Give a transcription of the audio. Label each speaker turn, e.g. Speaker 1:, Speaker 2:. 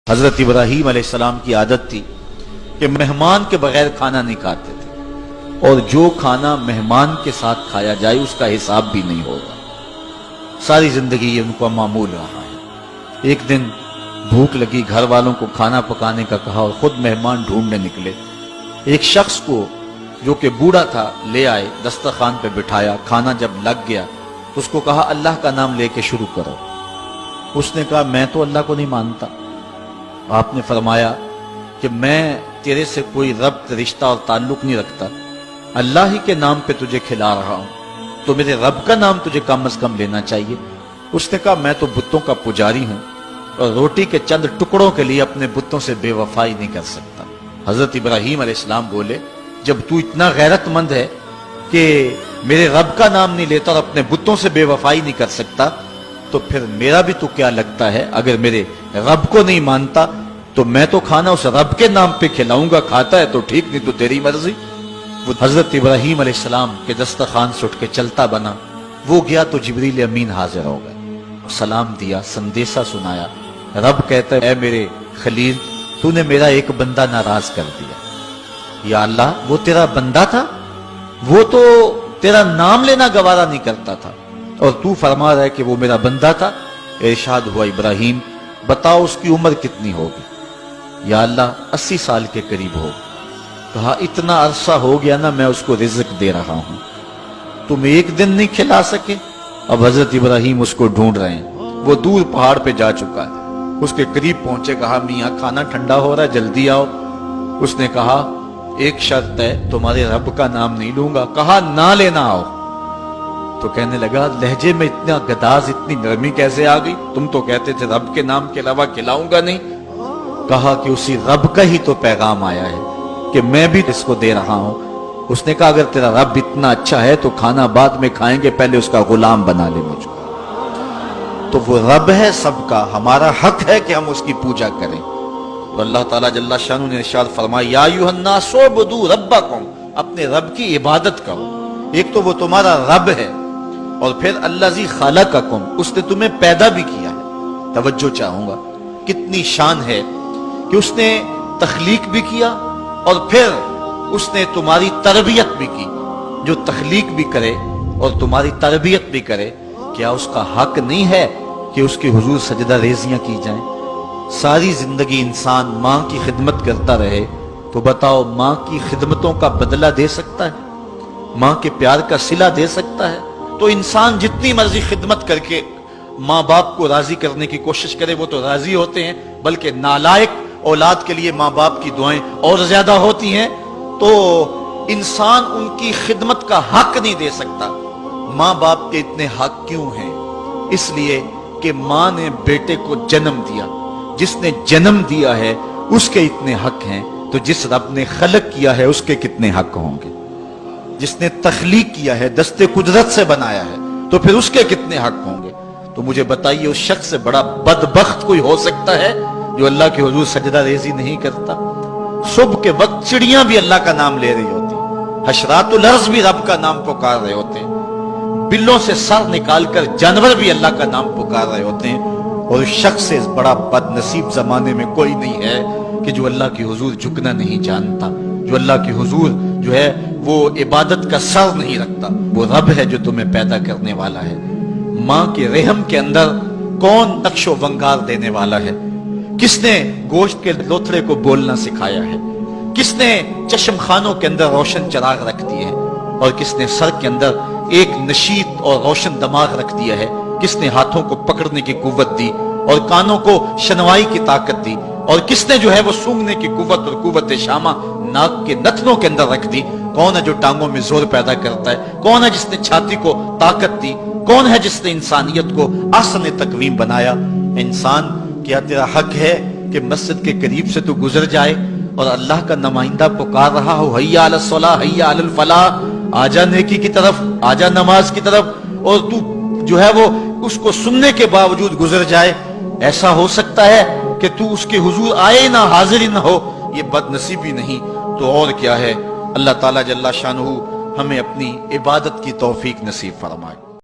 Speaker 1: حضرت ابراہیم علیہ السلام کی عادت تھی کہ مہمان کے بغیر کھانا نہیں کھاتے تھے، اور جو کھانا مہمان کے ساتھ کھایا جائے اس کا حساب بھی نہیں ہوگا۔ ساری زندگی یہ ان کو معمول رہا ہے۔ ایک دن بھوک لگی، گھر والوں کو کھانا پکانے کا کہا اور خود مہمان ڈھونڈنے نکلے۔ ایک شخص کو جو کہ بوڑھا تھا لے آئے، دسترخوان پہ بٹھایا، کھانا جب لگ گیا تو اس کو کہا اللہ کا نام لے کے شروع کرو۔ اس نے کہا میں تو اللہ کو نہیں مانتا۔ آپ نے فرمایا کہ میں تیرے سے کوئی ربط، رشتہ اور تعلق نہیں رکھتا، اللہ ہی کے نام پہ تجھے کھلا رہا ہوں، تو میرے رب کا نام تجھے کم از کم لینا چاہیے۔ اس نے کہا میں تو بتوں کا پجاری ہوں اور روٹی کے چند ٹکڑوں کے لیے اپنے بتوں سے بے وفائی نہیں کر سکتا۔ حضرت ابراہیم علیہ السلام بولے جب تو اتنا غیرت مند ہے کہ میرے رب کا نام نہیں لیتا اور اپنے بتوں سے بے وفائی نہیں کر سکتا، تو پھر میرا بھی تو کیا لگتا ہے، اگر میرے رب کو نہیں مانتا تو میں تو کھانا اس رب کے نام پہ کھلاؤں گا، کھاتا ہے تو ٹھیک، نہیں تو تیری مرضی۔ وہ حضرت ابراہیم علیہ السلام کے دسترخوان سے اٹھ کے چلتا بنا، وہ گیا تو جبریل امین حاضر ہو گئے، سلام دیا، سندیسہ سنایا۔ رب کہتا ہے اے میرے خلیل، تو نے میرا ایک بندہ ناراض کر دیا۔ یا اللہ، وہ تیرا بندہ تھا، وہ تو تیرا نام لینا گوارا نہیں کرتا تھا، اور تو فرما رہا ہے کہ وہ میرا بندہ تھا۔ ارشاد ہوا ابراہیم بتاؤ اس کی عمر کتنی ہوگی؟ یا اللہ 80 سال کے قریب ہو۔ کہا اتنا عرصہ ہو گیا نا میں اس کو رزق دے رہا ہوں، تم ایک دن نہیں کھلا سکے؟ اب حضرت ابراہیم اس کو ڈھونڈ رہے ہیں، وہ دور پہاڑ پہ جا چکا ہے۔ اس کے قریب پہنچے، کہا میاں کھانا ٹھنڈا ہو رہا ہے، جلدی آؤ۔ اس نے کہا ایک شرط ہے، تمہارے رب کا نام نہیں لوں گا۔ کہا نہ لینا آؤ۔ تو کہنے لگا لہجے میں اتنا گداز، اتنی نرمی کیسے آ گئی؟ تم تو کہتے تھے رب کے نام کے علاوہ کھلاؤں گا نہیں۔ کہا کہ اسی رب کا ہی تو پیغام آیا ہے کہ میں بھی اس کو دے رہا ہوں۔ اس نے کہا اگر تیرا رب اتنا اچھا ہے تو کھانا بعد میں کھائیں گے، پہلے اس کا غلام بنا لے مجھ کو۔ تو وہ رب ہے سب کا، ہمارا حق ہے کہ ہم اس کی پوجا کریں۔ تو اللہ تعالیٰ جل شانہ نے ارشاد فرمایا یا ایھا الناس اعبدوا ربکم، اپنے رب کی عبادت کرو۔ ایک تو وہ تمہارا رب ہے، اور پھر الذی خلقکم، اس نے تمہیں پیدا بھی کیا ہے۔ توجہ چاہوں گا، کتنی شان ہے کہ اس نے تخلیق بھی کیا اور پھر اس نے تمہاری تربیت بھی کی۔ جو تخلیق بھی کرے اور تمہاری تربیت بھی کرے، کیا اس کا حق نہیں ہے کہ اس کے حضور سجدہ ریزیاں کی جائیں؟ ساری زندگی انسان ماں کی خدمت کرتا رہے تو بتاؤ ماں کی خدمتوں کا بدلہ دے سکتا ہے؟ ماں کے پیار کا صلہ دے سکتا ہے؟ تو انسان جتنی مرضی خدمت کر کے ماں باپ کو راضی کرنے کی کوشش کرے وہ تو راضی ہوتے ہیں، بلکہ نالائق اولاد کے لیے ماں باپ کی دعائیں اور زیادہ ہوتی ہیں۔ تو انسان ان کی خدمت کا حق نہیں دے سکتا۔ ماں باپ کے اتنے حق کیوں ہیں؟ اس لیے کہ ماں نے بیٹے کو جنم دیا، جس نے جنم دیا ہے اس کے اتنے حق ہیں، تو جس رب نے خلق کیا ہے اس کے کتنے حق ہوں گے؟ جس نے تخلیق کیا ہے، دست قدرت سے بنایا ہے، تو پھر اس کے کتنے حق ہوں گے؟ تو مجھے بتائیے اس شخص سے بڑا بدبخت کوئی ہو سکتا ہے جو اللہ کے حضور سجدہ ریزی نہیں کرتا؟ صبح کے وقت چڑیاں بھی اللہ کا نام لے رہی ہوتی، حشرات الارض بھی رب کا نام پکار رہے ہوتے ہیں، بلوں سے سر نکال کر جانور بھی اللہ کا نام پکار رہے ہوتے ہیں، اور اس شخص سے بڑا بد نصیب زمانے میں کوئی نہیں ہے کہ جو اللہ کے حضور جھکنا نہیں جانتا، جو اللہ کے حضور جو ہے وہ عبادت کا سر نہیں رکھتا۔ وہ رب ہے جو تمہیں پیدا کرنے والا ہے۔ ماں کے رحم کے اندر کون نقش و ونگار دینے والا ہے؟ کس نے گوشت کے لوتھڑے کو بولنا سکھایا ہے؟ کس نے چشم خانوں کے اندر روشن چراغ رکھ دیے ہیں؟ اور کس نے سر کے اندر ایک نشیط اور روشن دماغ رکھ دیا ہے؟ کس نے ہاتھوں کو پکڑنے کی قوت دی اور کانوں کو شنوائی کی طاقت دی؟ اور کس نے جو ہے وہ سونگھنے کی قوت اور قوت شامہ ناک کے نتنوں کے اندر رکھ دی؟ کون ہے جو ٹانگوں میں زور پیدا کرتا ہے؟ کون ہے جس نے چھاتی کو طاقت دی؟ کون ہے جس نے انسانیت کو احسن تقویم بنایا؟ انسان، کیا تیرا حق ہے کہ مسجد کے قریب سے تو گزر جائے اور اللہ کا نمائندہ پکار رہا ہو حی علی الصلاۃ حی علی الفلاح، آجا نیکی کی طرف، آجا نماز کی طرف، اور تو جو ہے وہ اس کو سننے کے باوجود گزر جائے؟ ایسا ہو سکتا ہے کہ تو اس کے حضور آئے نہ، حاضر ہی نہ ہو؟ یہ بد نصیبی نہیں تو اور کیا ہے؟ اللہ تعالیٰ جل شانہ ہمیں اپنی عبادت کی توفیق نصیب فرمائے۔